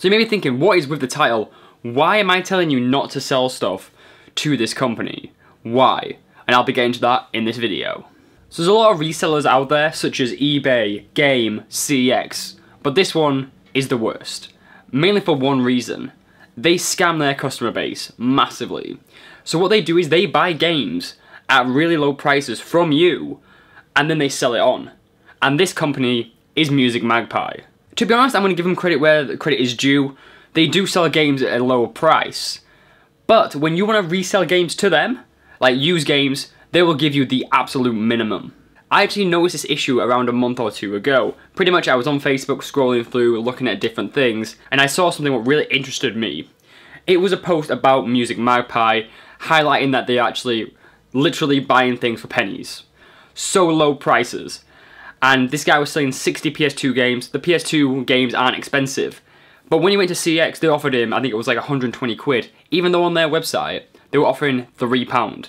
So you may be thinking, what is with the title? Why am I telling you not to sell stuff to this company? Why? And I'll be getting to that in this video. So there's a lot of resellers out there, such as eBay, Game, CEX, but this one is the worst. Mainly for one reason. They scam their customer base massively. So what they do is they buy games at really low prices from you, and then they sell it on. And this company is Music Magpie. To be honest, I'm going to give them credit where the credit is due. They do sell games at a lower price. But when you want to resell games to them, like used games, they will give you the absolute minimum. I actually noticed this issue around a month or two ago. Pretty much I was on Facebook scrolling through, looking at different things, and I saw something that really interested me. It was a post about Music Magpie, highlighting that they're actually literally buying things for pennies. So low prices. And this guy was selling 60 PS2 games. The PS2 games aren't expensive. But when he went to CX, they offered him, I think it was like 120 quid. Even though on their website, they were offering £3.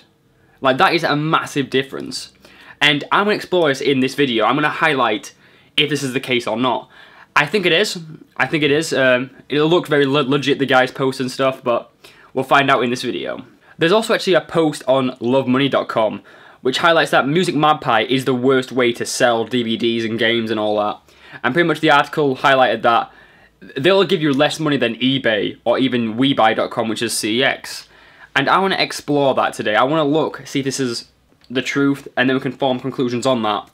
Like, that is a massive difference. And I'm going to explore this in this video. I'm going to highlight if this is the case or not. I think it is. I think it is. It'll look very legit, the guy's post and stuff, but we'll find out in this video. There's also actually a post on lovemoney.com which highlights that Music Magpie is the worst way to sell DVDs and games and all that. And pretty much the article highlighted that they'll give you less money than eBay or even WeBuy.com, which is CEX. And I want to explore that today. I want to look, see if this is the truth, and then we can form conclusions on that.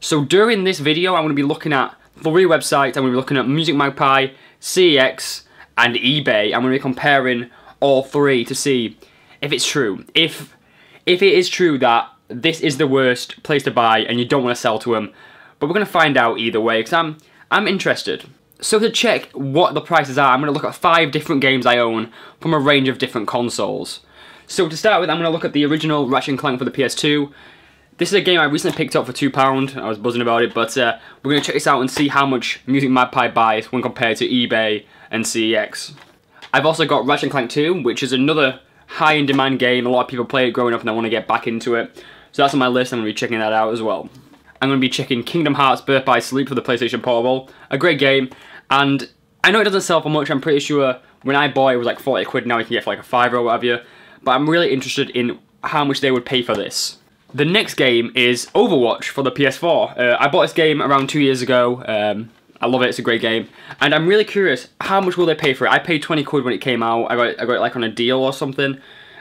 So during this video, I'm going to be looking at 3 websites. I'm going to be looking at Music Magpie, CEX, and eBay. I'm going to be comparing all 3 to see if it's true. If it is true that this is the worst place to buy and you don't want to sell to them. But we're going to find out either way, because I'm interested. So to check what the prices are, I'm going to look at 5 different games I own from a range of different consoles. So to start with, I'm going to look at the original Ratchet & Clank for the PS2. This is a game I recently picked up for £2. I was buzzing about it, but we're going to check this out and see how much Music Magpie buys when compared to eBay and CEX. I've also got Ratchet & Clank 2, which is another high-in-demand game. A lot of people play it growing up and I want to get back into it. So that's on my list. I'm going to be checking that out as well. I'm going to be checking Kingdom Hearts Birth by Sleep for the PlayStation Portable. A great game. And I know it doesn't sell for much. I'm pretty sure when I bought it, it was like 40 quid. Now you can get for like a £5 or whatever. But I'm really interested in how much they would pay for this. The next game is Overwatch for the PS4. I bought this game around 2 years ago. I love it. It's a great game. And I'm really curious, how much will they pay for it? I paid 20 quid when it came out. I got it like on a deal or something.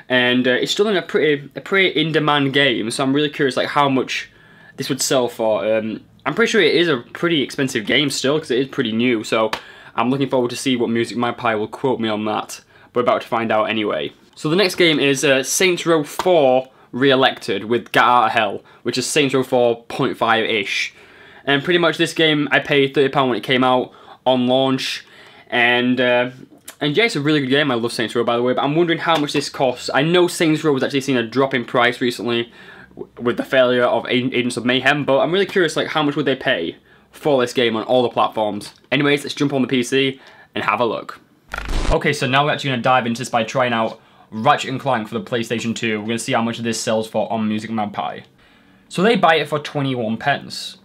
And it's still in a pretty in-demand game. So I'm really curious like how much this would sell for. I'm pretty sure it is a pretty expensive game still, because it is pretty new. So I'm looking forward to see what Music Magpie will quote me on that. We're about to find out anyway. So the next game is Saints Row 4 Re-Elected with Get Out of Hell, which is Saints Row 4.5-ish. And pretty much this game, I paid £30 when it came out on launch. And yeah, it's a really good game. I love Saints Row, by the way, but I'm wondering how much this costs. I know Saints Row has actually seen a drop in price recently with the failure of Agents of Mayhem, but I'm really curious, like, how much would they pay for this game on all the platforms? Anyways, let's jump on the PC and have a look. Okay, so now we're actually going to dive into this by trying out Ratchet & Clank for the PlayStation 2. We're going to see how much this sells for on Music Magpie. So they buy it for 21 pence.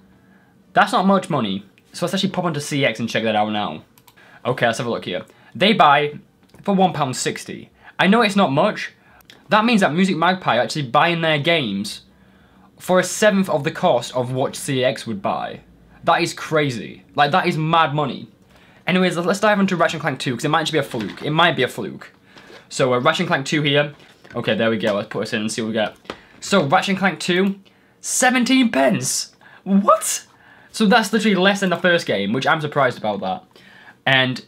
That's not much money. So let's actually pop onto CX and check that out now. Okay, let's have a look here. They buy for £1.60. I know it's not much. That means that Music Magpie are actually buying their games for 1/7 of the cost of what CX would buy. That is crazy. Like, that is mad money. Anyways, let's dive into Ratchet & Clank 2, because it might just be a fluke. It might be a fluke. So, Ratchet & Clank 2 here. Okay, there we go. Let's put this in and see what we get. So, Ratchet & Clank 2, 17 pence. What? So that's literally less than the first game, which I'm surprised about that. And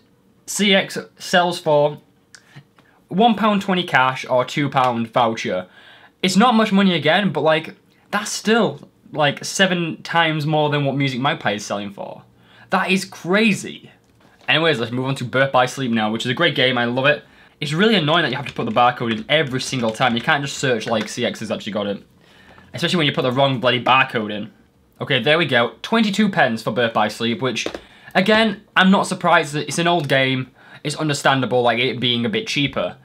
CX sells for £1.20 cash or £2 voucher. It's not much money again, but like, that's still like 7 times more than what Music Magpie is selling for. That is crazy. Anyways, let's move on to Birth by Sleep now, which is a great game. I love it. It's really annoying that you have to put the barcode in every single time. You can't just search like CX has actually got it. Especially when you put the wrong bloody barcode in. Okay, there we go. 22 pence for Birth by Sleep, which, again, I'm not surprised that it's an old game. It's understandable, like, it being a bit cheaper.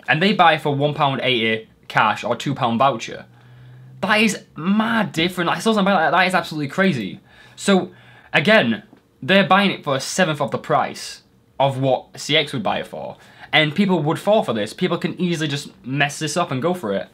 And they buy for £1.80 cash or £2 voucher. That is mad different. Like, something like that is absolutely crazy. So, again, they're buying it for 1/7 of the price. of what CX would buy it for. And people would fall for this. People can easily just mess this up and go for it.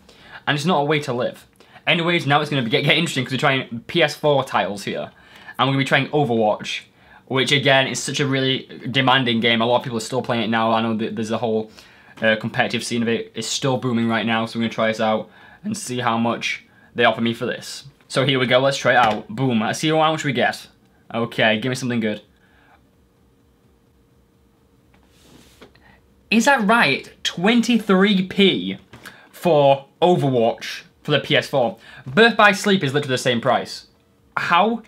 And it's not a way to live. Anyways, now it's going to get interesting because we're trying PS4 titles here. And we're going to be trying Overwatch, which again is such a really demanding game. A lot of people are still playing it now. I know that there's a whole competitive scene of it. It's still booming right now, so we're going to try this out and see how much they offer me for this. So here we go, let's try it out. Boom, let's see how much we get. Okay, give me something good. Is that right? 23p for Overwatch for the PS4. Birth by Sleep is literally the same price. How?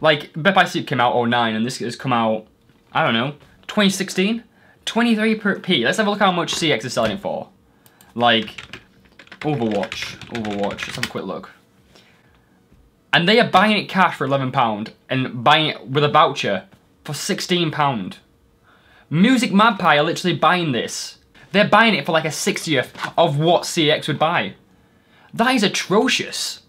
Like, Birth by Sleep came out 2009 and this has come out, I don't know, 2016? 23p. Let's have a look how much CX is selling it for. Like, Overwatch. Let's have a quick look. And they are buying it cash for £11 and buying it with a voucher for £16. Music Magpie are literally buying this. They're buying it for like a 60th of what CX would buy. That is atrocious.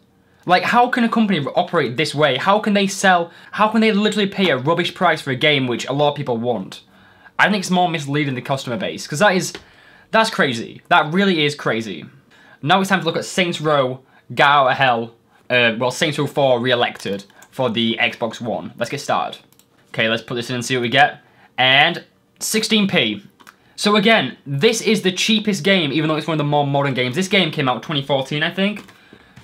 Like, how can a company operate this way? How can they literally pay a rubbish price for a game which a lot of people want? I think it's more misleading the customer base, because that's crazy. That really is crazy. Now it's time to look at Saints Row, Get Out of Hell, Saints Row 4 re-elected for the Xbox One. Let's get started. Okay, let's put this in and see what we get. And 16p. So again, this is the cheapest game, even though it's one of the more modern games. This game came out 2014, I think.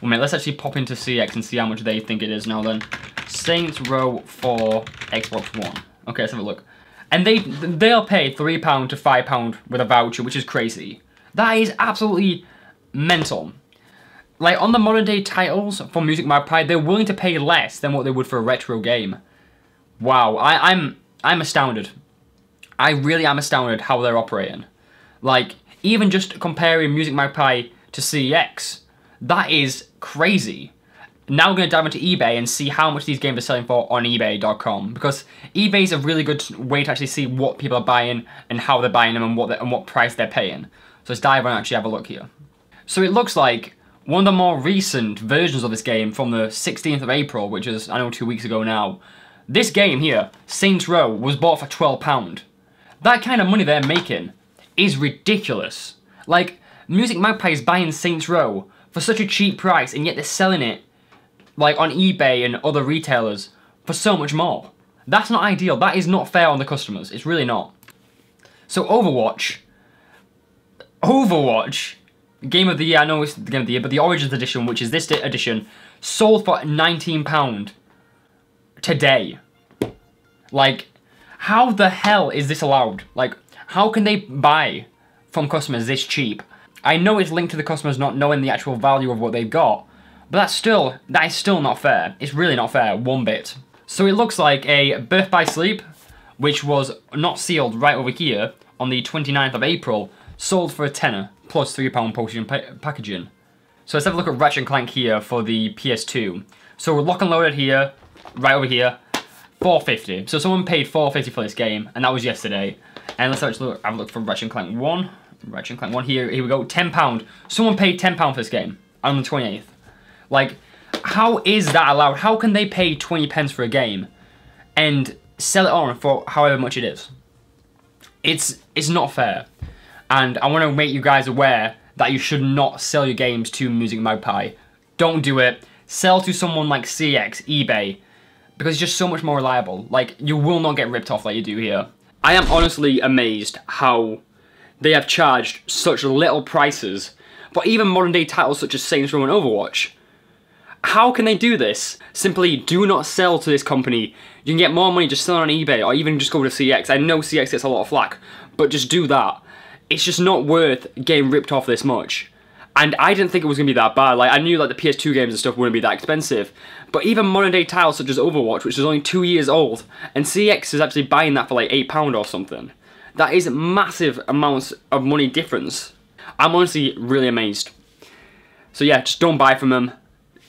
Well, mate, let's actually pop into CX and see how much they think it is now then. Saints Row 4 Xbox One. Okay, let's have a look. And they'll pay £3 to £5 with a voucher, which is crazy. That is absolutely mental. Like, on the modern day titles for Music Magpie, they're willing to pay less than what they would for a retro game. Wow, I'm astounded. I really am astounded how they're operating. Like, even just comparing Music Magpie to CX, that is crazy. Now we're going to dive into eBay and see how much these games are selling for on eBay.com, because eBay is a really good way to actually see what people are buying and how they're buying them and what price they're paying. So let's dive in and actually have a look here. So it looks like one of the more recent versions of this game from the 16th of April, which is, I know, 2 weeks ago now. This game here, Saints Row, was bought for £12. That kind of money they're making is ridiculous. Like, Music Magpie is buying Saints Row for such a cheap price, and yet they're selling it, like, on eBay and other retailers for so much more. That's not ideal. That is not fair on the customers. It's really not. So Overwatch, Game of the Year, I know it's the Game of the Year, but the Origins Edition, which is this edition, sold for £19 today. Like, how the hell is this allowed? Like, how can they buy from customers this cheap? I know it's linked to the customers not knowing the actual value of what they've got, but that is still not fair. It's really not fair, one bit. So it looks like a Birth by Sleep, which was not sealed right over here on the 29th of April, sold for a tenner, plus £3 postage and packaging. So let's have a look at Ratchet & Clank here for the PS2. So we're lock and loaded here, right over here, $4.50. So someone paid $4.50 for this game, and that was yesterday. And let's actually have a look for Ratchet & Clank 1. Ratchet & Clank 1 here we go, £10. Someone paid £10 for this game on the 28th. Like, how is that allowed? How can they pay 20 pence for a game and sell it on for however much it is? It's not fair. And I want to make you guys aware that you should not sell your games to Music Magpie. Don't do it. Sell to someone like CX, eBay, because it's just so much more reliable. Like, you will not get ripped off like you do here. I am honestly amazed how they have charged such little prices for even modern day titles such as Saints Row and Overwatch. How can they do this? Simply do not sell to this company. You can get more money just selling on eBay, or even just go to CX. I know CX gets a lot of flack, but just do that. It's just not worth getting ripped off this much. And I didn't think it was going to be that bad. Like, I knew like the PS2 games and stuff wouldn't be that expensive. But even modern day titles such as Overwatch, which is only 2 years old, and CX is actually buying that for like £8 or something. That is massive amounts of money difference. I'm honestly really amazed. So yeah, just don't buy from them.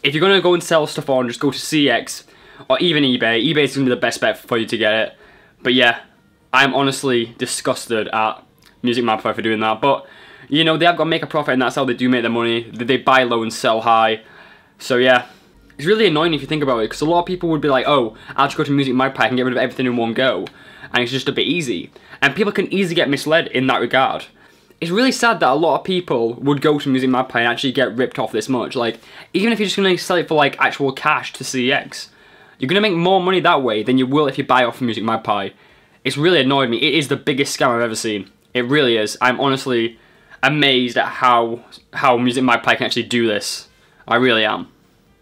If you're going to go and sell stuff on, just go to CX or even eBay. eBay is going to be the best bet for you to get it. But yeah, I'm honestly disgusted at Music Magpie for doing that. But, you know, they have got to make a profit, and that's how they do make their money. They buy low and sell high. So yeah, it's really annoying if you think about it, because a lot of people would be like, oh, I'll just go to Music Magpie and get rid of everything in one go. and it's just a bit easy. And people can easily get misled in that regard. It's really sad that a lot of people would go to Music Magpie and actually get ripped off this much. Like, even if you're just going to sell it for like actual cash to CX, you're going to make more money that way than you will if you buy off Music Magpie. It's really annoyed me. It is the biggest scam I've ever seen. It really is. I'm honestly amazed at how Music Magpie can actually do this. I really am.